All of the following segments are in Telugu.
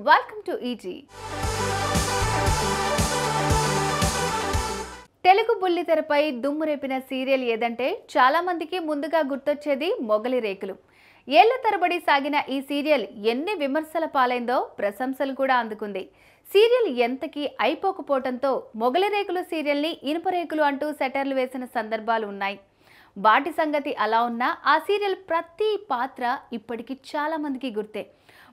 Welcome to ET. తెలుగు బుల్లితెరపై దుమ్ము రేపిన సీరియల్ ఏదంటే చాలా మందికి ముందుగా గుర్తొచ్చేది మొగలి రేకులు. ఏళ్ల తరబడి సాగిన ఈ సీరియల్ ఎన్ని విమర్శల పాలైందో ప్రశంసలు కూడా అందుకుంది. సీరియల్ ఎంతకీ అయిపోకపోవడంతో మొగలి రేకులు సీరియల్ని ఇనుప రేకులు అంటూ సెటర్లు వేసిన సందర్భాలు ఉన్నాయి. వాటి సంగతి అలా ఉన్నా ఆ సీరియల్ ప్రతి పాత్ర ఇప్పటికీ చాలా మందికి గుర్తే.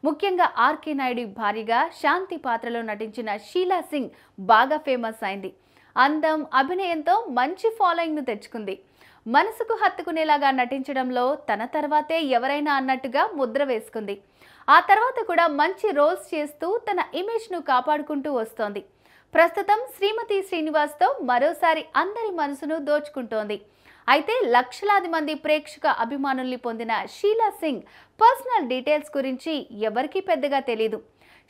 ముఖ్యంగా ఆర్కే నాయుడు భార్యగా శాంతి పాత్రలో నటించిన షీలా సింగ్ బాగా ఫేమస్ అయింది. అందం, అభినయంతో మంచి ఫాలోయింగ్ను తెచ్చుకుంది. మనసుకు హత్తుకునేలాగా నటించడంలో తన తర్వాతే ఎవరైనా అన్నట్టుగా ముద్ర వేసుకుంది. ఆ తర్వాత కూడా మంచి రోల్స్ చేస్తూ తన ఇమేజ్ను కాపాడుకుంటూ వస్తోంది. ప్రస్తుతం శ్రీమతి శ్రీనివాస్తో మరోసారి అందరి మనసును దోచుకుంటోంది. అయితే లక్షలాది మంది ప్రేక్షక అభిమానుల్ని పొందిన షీలా సింగ్ పర్సనల్ డీటెయిల్స్ గురించి ఎవరికీ పెద్దగా తెలీదు.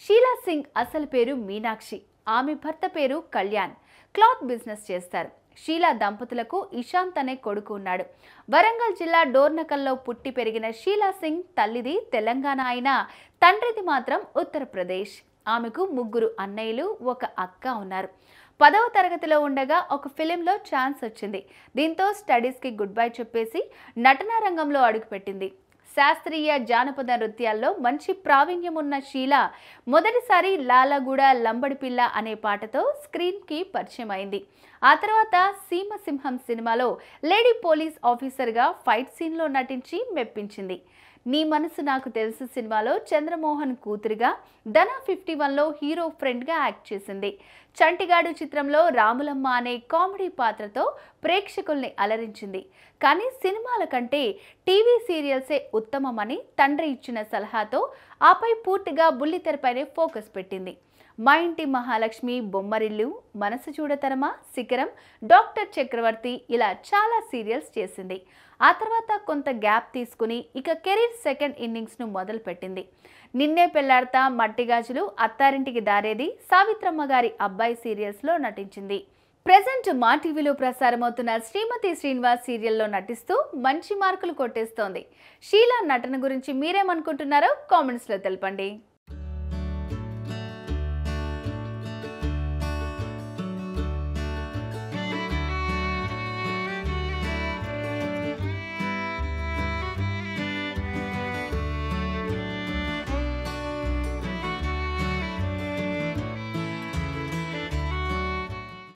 షీలా సింగ్ అసలు పేరు మీనాక్షి. ఆమె భర్త పేరు కళ్యాణ్. క్లాత్ బిజినెస్ చేస్తారు. షీలా దంపతులకు ఇషాంత్ అనే కొడుకు ఉన్నాడు. వరంగల్ జిల్లా డోర్నకల్లో పుట్టి పెరిగిన షీలా సింగ్ తల్లిది తెలంగాణ అయినా తండ్రిది మాత్రం ఉత్తరప్రదేశ్. ఆమెకు 3 అన్నయ్యలు, 1 అక్క ఉన్నారు. 10వ తరగతిలో ఉండగా ఒక ఫిలింలో ఛాన్స్ వచ్చింది. దీంతో స్టడీస్కి గుడ్ బై చెప్పేసి నటనా రంగంలో అడుగుపెట్టింది. శాస్త్రీయ జానపద నృత్యాల్లో మంచి ప్రావీణ్యం ఉన్న షీలా మొదటిసారి లాలగూడ లంబడిపిల్ల అనే పాటతో స్క్రీన్కి పరిచయం అయింది. ఆ తర్వాత సీమసింహం సినిమాలో లేడీ పోలీస్ ఆఫీసర్గా ఫైట్ సీన్లో నటించి మెప్పించింది. నీ మనసు నాకు తెలుసు సినిమాలో చంద్రమోహన్ కూతురుగా, ధనా 51లో హీరో ఫ్రెండ్గా యాక్ట్ చేసింది. చంటిగాడు చిత్రంలో రాములమ్మ అనే కామెడీ పాత్రతో ప్రేక్షకుల్ని అలరించింది. కానీ సినిమాల కంటే టీవీ సీరియల్సే ఉత్తమమని తండ్రి ఇచ్చిన సలహాతో ఆపై పూర్తిగా బుల్లితెరపైనే ఫోకస్ పెట్టింది. మా ఇంటి మహాలక్ష్మి, బొమ్మరిల్లు, మనసు చూడతరమా, శిఖరం, డాక్టర్ చక్రవర్తి ఇలా చాలా సీరియల్స్ చేసింది. ఆ తర్వాత కొంత గ్యాప్ తీసుకుని ఇక కెరీర్ సెకండ్ ఇన్నింగ్స్ను మొదలు పెట్టింది. నిన్నే పెళ్లాడతా, మట్టిగాజులు, అత్తారింటికి దారేది, సావిత్రమ్మ గారి అబ్బాయి సీరియల్స్లో నటించింది. ప్రెజెంట్ మా టీవీలో ప్రసారమవుతున్న శ్రీమతి శ్రీనివాస్ సీరియల్లో నటిస్తూ మంచి మార్కులు కొట్టేస్తోంది. షీలా నటన గురించి మీరేమనుకుంటున్నారో కామెంట్స్లో తెలపండి.